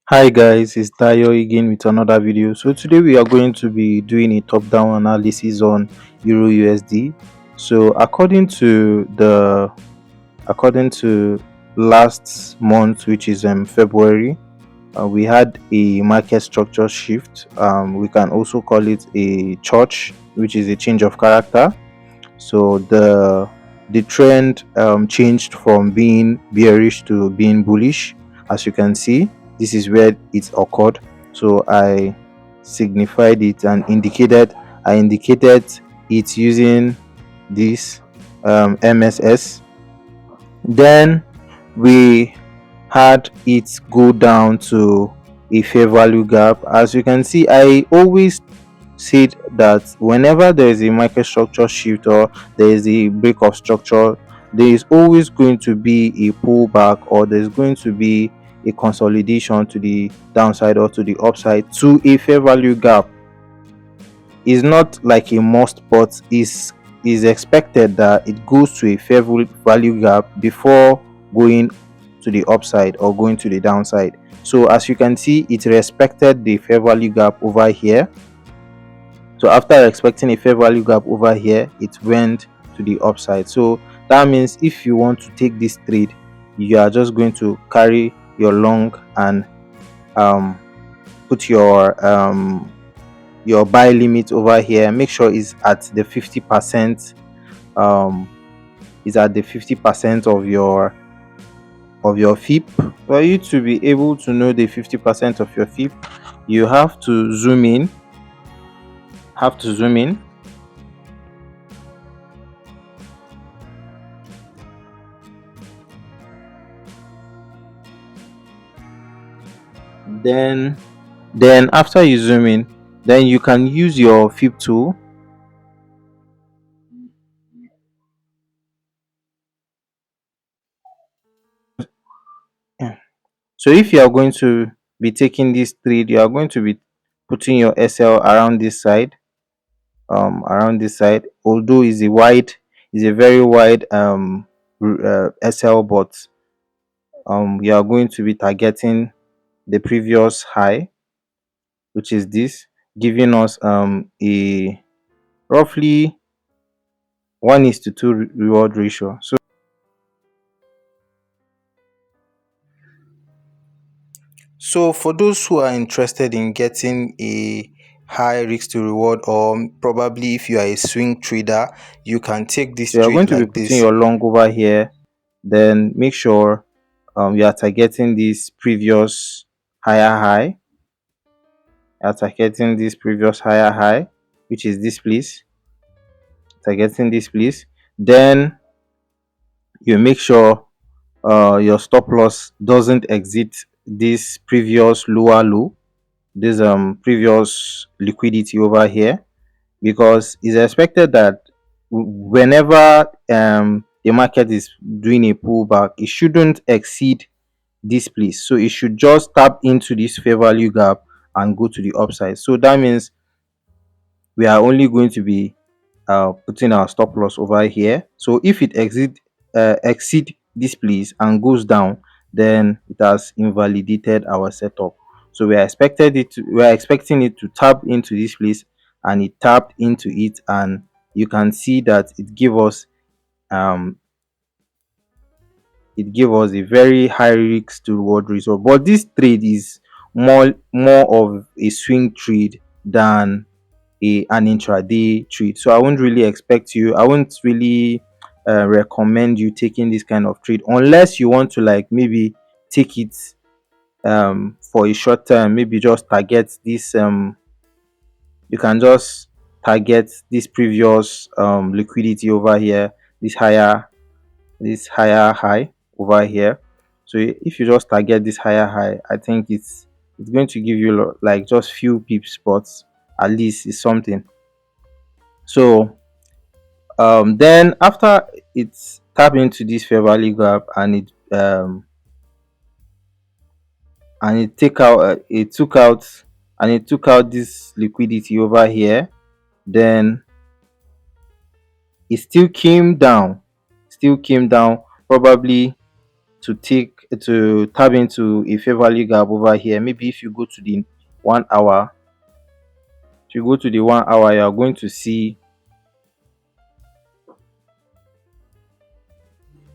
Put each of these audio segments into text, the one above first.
Hi guys, it's Dayo again with another video. So today we are going to be doing a top-down analysis on Euro USD. So according to last month, which is February, we had a market structure shift. We can also call it a church, which is a change of character. So the trend changed from being bearish to being bullish. As you can see, this is where it occurred. So signified it and indicated it using this MSS. Then we had it go down to a fair value gap. As you can see, I always said that whenever there is a market structure shift or there is a break of structure, there is always going to be a pullback, or there's going to be a consolidation to the downside or to the upside to a fair value gap. Is not like a must, but is expected that it goes to a fair value gap before going to the upside or going to the downside. So as you can see, it respected the fair value gap over here. So after expecting a fair value gap over here, it went to the upside. So that means if you want to take this trade, you are just going to carry your long and put your buy limit over here. Make sure it's at the 50%. Is at the 50% of your FIP. For you to be able to know the 50% of your FIP, you have to zoom in. Then after you zoom in, then you can use your FIP tool. So if you are going to be taking this trade, you are going to be putting your SL around this side, although is a very wide SL, but you are going to be targeting the previous high, which is this, giving us a roughly 1:2 reward ratio. So for those who are interested in getting a high risk to reward, or probably if you are a swing trader, you can take this trade. So you're going to be putting your long over here, then make sure you are targeting this previous higher high. You are targeting this previous higher high, which is this place. Targeting this place. Then you make sure your stop loss doesn't exit this previous lower low, this previous liquidity over here, because it's expected that whenever the market is doing a pullback, it shouldn't exceed this place. So it should just tap into this fair value gap and go to the upside. So that means we are only going to be putting our stop loss over here. So if it exceed this place and goes down, then it has invalidated our setup. So we are expecting it to tap into this place, and it tapped into it, and you can see that um it gave us a very high risk to reward result. But this trade is more of a swing trade than an intraday trade. So I won't really recommend you taking this kind of trade unless you want to, like, maybe take it for a short time. Maybe just target this you can just target this previous liquidity over here, this higher high over here. So if you just target this higher high, I think it's going to give you like just few pips, but at least it's something. So then after it's tap into this fair value gap, and it took out this liquidity over here, then it still came down, probably to take to tap into a fair value gap over here. Maybe if you go to the 1 hour, if you go to the 1 hour, you are going to see.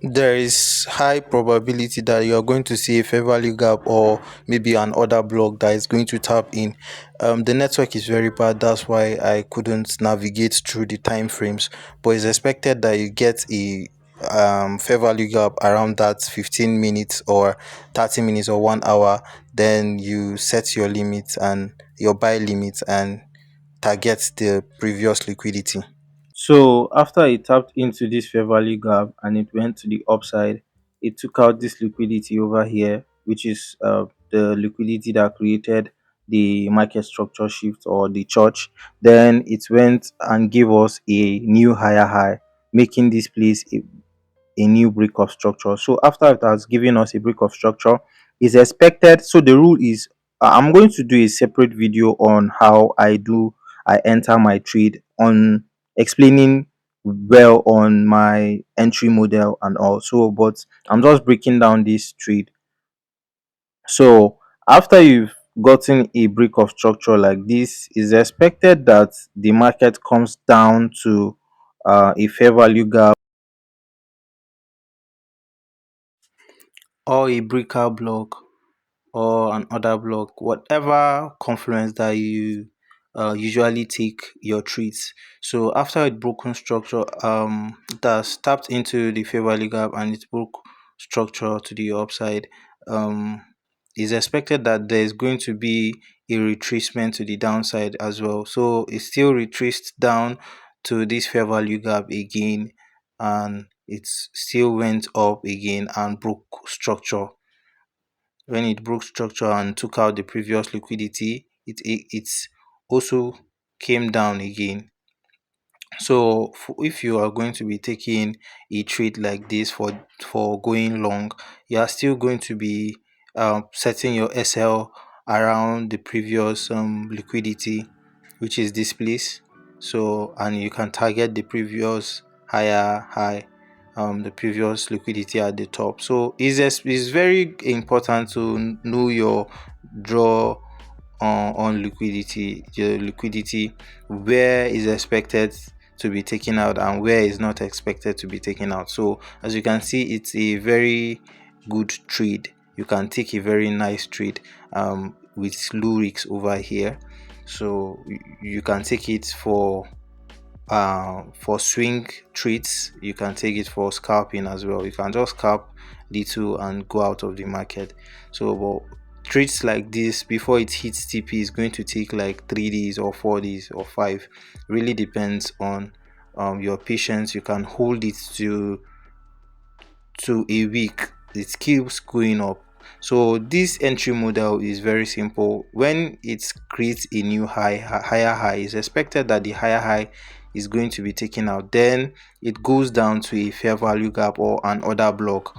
There is high probability that you are going to see a fair value gap or maybe an order block that is going to tap in. The network is very bad, that's why I couldn't navigate through the time frames, but it's expected that you get a fair value gap around that 15 minutes or 30 minutes or 1 hour. Then you set your limit and your buy limit and target the previous liquidity. So after it tapped into this fair value gap and it went to the upside, it took out this liquidity over here, which is the liquidity that created the market structure shift or the church. Then it went and gave us a new higher high, making this place a new brick of structure. So after it has given us a brick of structure, is expected. So the rule is, I'm going to do a separate video on how I enter my trade, on explaining well on my entry model and also, but I'm just breaking down this trade. So after you've gotten a brick of structure like this, is expected that the market comes down to a fair value gap or a breaker block or an order block, whatever confluence that you usually take your treats. So after it broken structure, it has tapped into the fair value gap and it broke structure to the upside. It's expected that there is going to be a retracement to the downside as well. So it still retraced down to this fair value gap again, and it still went up again and broke structure. When it broke structure and took out the previous liquidity, it also came down again. So if you are going to be taking a trade like this for going long, you are still going to be setting your SL around the previous liquidity, which is this place. So and you can target the previous higher high, the previous liquidity at the top. So it's very important to know your draw on liquidity, your liquidity, where is expected to be taken out and where is not expected to be taken out. So as you can see, it's a very good trade. You can take a very nice trade with low risks over here. So you can take it for swing trades. You can take it for scalping as well. You can just scalp little and go out of the market. So but trades like this, before it hits TP, is going to take like 3 days or 4 days or five. Really depends on your patience. You can hold it to a week, it keeps going up. So this entry model is very simple. When it creates a new higher high, it's expected that the higher high is going to be taken out. Then it goes down to a fair value gap or an order block.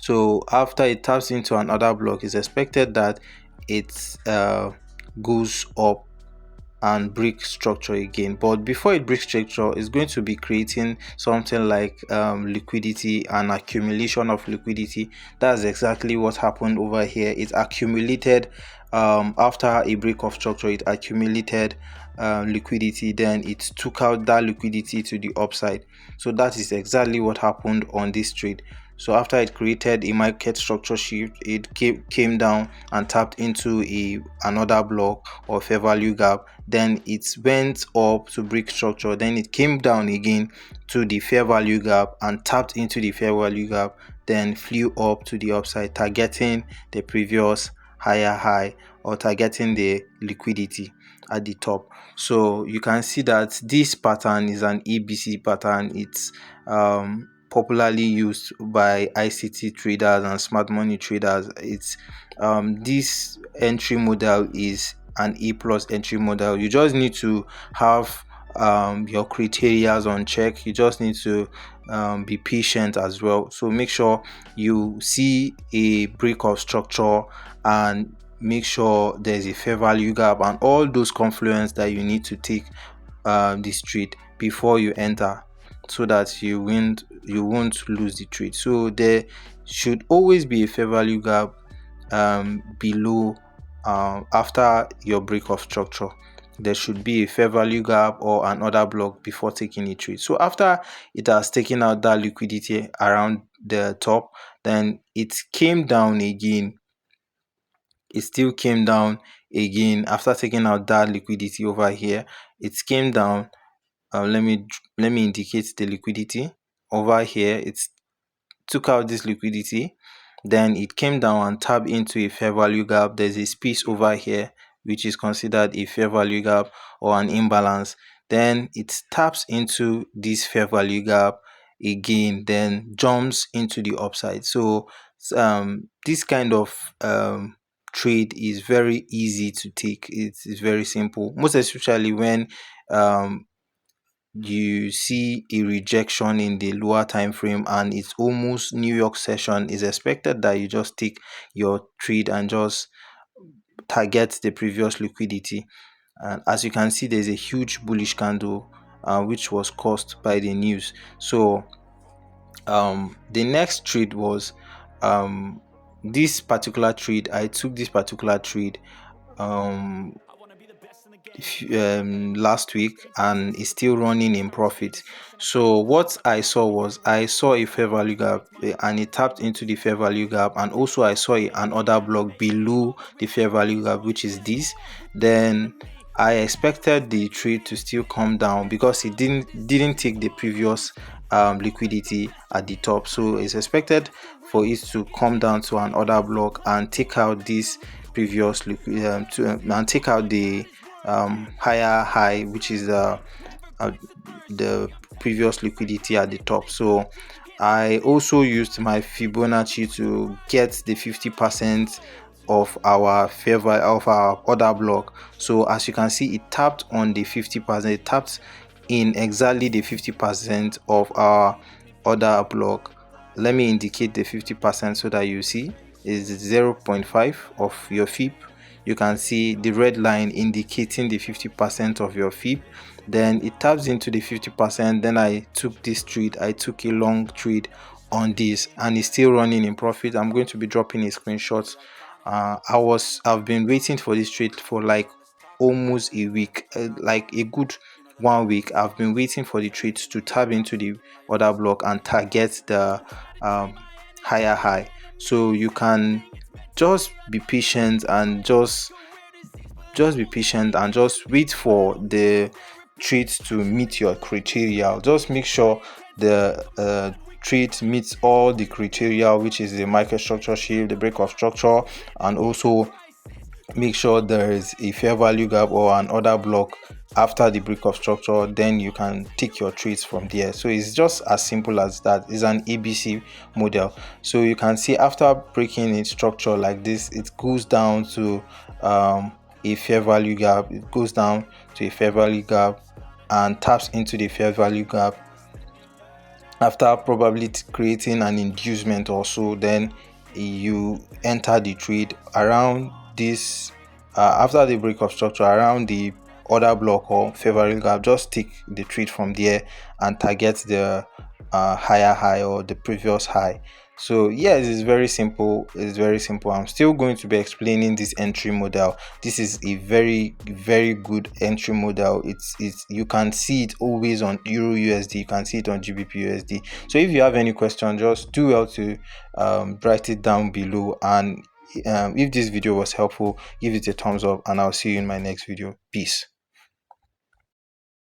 So after it taps into an order block, it's expected that it goes up and break structure again. But before it breaks structure, it's going to be creating something like liquidity and accumulation of liquidity. That's exactly what happened over here. It accumulated after a break of structure, it accumulated liquidity, then it took out that liquidity to the upside. So that is exactly what happened on this trade. So after it created a market structure shift, it came down and tapped into another block or fair value gap. Then it went up to break structure. Then it came down again to the fair value gap and tapped into the fair value gap. Then flew up to the upside, targeting the previous higher high or targeting the liquidity at the top. So you can see that this pattern is an ABC pattern. It's popularly used by ICT traders and smart money traders. It's this entry model is an A plus entry model. You just need to have your criteria on check. You just need to be patient as well. So make sure you see a break of structure and make sure there's a fair value gap and all those confluence that you need to take this trade before you enter, so that you won't lose the trade. So should always be a fair value gap below, after your break of structure. There should be a fair value gap or an order block before taking a trade. So after it has taken out that liquidity around the top, then it came down again. It still came down again after taking out that liquidity over here. It came down. Let me indicate the liquidity over here. It's took out this liquidity, then it came down and tapped into a fair value gap. There's a space over here which is considered a fair value gap or an imbalance. Then it taps into this fair value gap again, then jumps into the upside. So this kind of trade is very easy to take. It's very simple, most especially when um you see a rejection in the lower time frame and it's almost New York session. Is expected that you just take your trade and just target the previous liquidity. And as you can see, there's a huge bullish candle which was caused by the news. So the next trade was this particular trade. I took this particular trade um last week, and is still running in profit. So what I saw was, I saw a fair value gap, and it tapped into the fair value gap, and also I saw an order block below the fair value gap, which is this. Then I expected the trade to still come down because it didn't take the previous liquidity at the top. So it's expected for it to come down to an order block and take out this previous liquid, and take out the higher high, which is uh, the previous liquidity at the top. So I also used my Fibonacci to get the 50% of our favor of our order block. So as you can see, it tapped on the 50%. It tapped in exactly the 50% of our order block. Let me indicate the 50% so that you see is 0.5 of your FIP. You can see the red line indicating the 50% of your FIP. Then it taps into the 50%. Then I took this trade. I took a long trade on this, and it's still running in profit. I'm going to be dropping a screenshot. I've been waiting for this trade for like almost a week, like a good 1 week. I've been waiting for the trade to tap into the order block and target the higher high. So you can just be patient and just be patient and just wait for the trades to meet your criteria. Just make sure the trade meets all the criteria, which is the market structure shift, the break of structure, and also make sure there is a fair value gap or an order block after the break of structure. Then you can take your trades from there. So it's just as simple as that. It's an ABC model. So you can see after breaking its structure like this, it goes down to a fair value gap. It goes down to a fair value gap and taps into the fair value gap after probably creating an inducement or so. Then you enter the trade around this, after the break of structure around the order block or fair value gap. Just take the trade from there and target the higher high or the previous high. So yes, it's very simple. It's very simple. I'm still going to be explaining this entry model. This is a very good entry model. It's you can see it always on EURUSD. You can see it on GBP USD. So if you have any question, just do well to write it down below. And if this video was helpful, give it a thumbs up, and I'll see you in my next video. Peace.